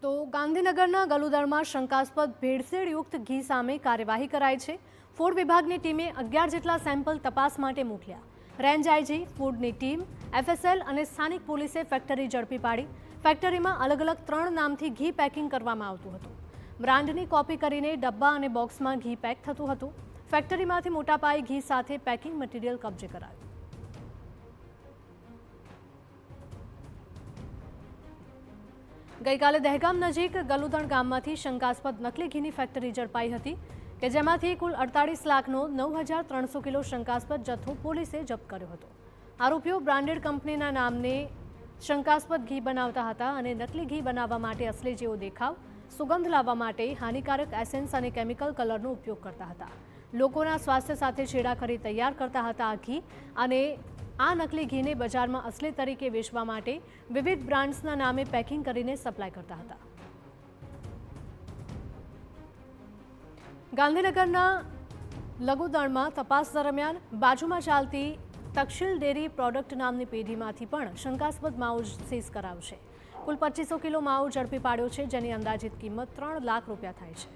તો ગાંધીનગરના ગલુદરમાં શંકાસ્પદ ભેળસેળયુક્ત ઘી સામે કાર્યવાહી કરાઈ છે। ફૂડ વિભાગની ટીમે 11 જેટલા સેમ્પલ તપાસ માટે મોકલ્યા। રેન્જ આઈજી, ફૂડની ટીમ, એફએસએલ અને સ્થાનિક પોલીસે ફેક્ટરી ઝડપી પાડી। ફેક્ટરીમાં અલગ અલગ 3 નામથી ઘી પેકિંગ કરવામાં આવતું હતું। બ્રાન્ડની કોપી કરીને ડબ્બા અને બોક્સમાં ઘી પેક થતું હતું। ફેક્ટરીમાંથી મોટા પાયે ઘી સાથે પેકિંગ મટીરીયલ કબજે કરાયું। ગઈકાલે દહેગામ નજીક ગલુદણ ગામમાંથી શંકાસ્પદ નકલી ઘીની ફેક્ટરી ઝડપાઈ હતી કે જેમાંથી કુલ 48 લાખનો 9300 કિલો શંકાસ્પદ જથ્થો પોલીસે જપ્ત કર્યો હતો। આરોપીઓ બ્રાન્ડેડ કંપનીના નામને શંકાસ્પદ ઘી બનાવતા હતા અને નકલી ઘી બનાવવા માટે અસલી જેવો દેખાવ, સુગંધ લાવવા માટે હાનિકારક એસેન્સ અને કેમિકલ કલરનો ઉપયોગ કરતા હતા। લોકોના સ્વાસ્થ્ય સાથે છેડા કરી તૈયાર કરતા હતા આ ઘી અને આ નકલી ઘીને બજારમાં અસલી તરીકે વેચવા માટે વિવિધ બ્રાન્ડ્સના નામે પેકિંગ કરીને સપ્લાય કરતા હતા। ગાંધીનગરના લઘુદણમાં તપાસ દરમિયાન બાજુમાં ચાલતી તક્ષિલ ડેરી પ્રોડક્ટ નામની પેઢીમાંથી પણ શંકાસ્પદ માવો સીઝ કરાવશે। કુલ 2500 કિલો માવો ઝડપી પાડ્યો છે, જેની અંદાજિત કિંમત 3 લાખ રૂપિયા થાય છે।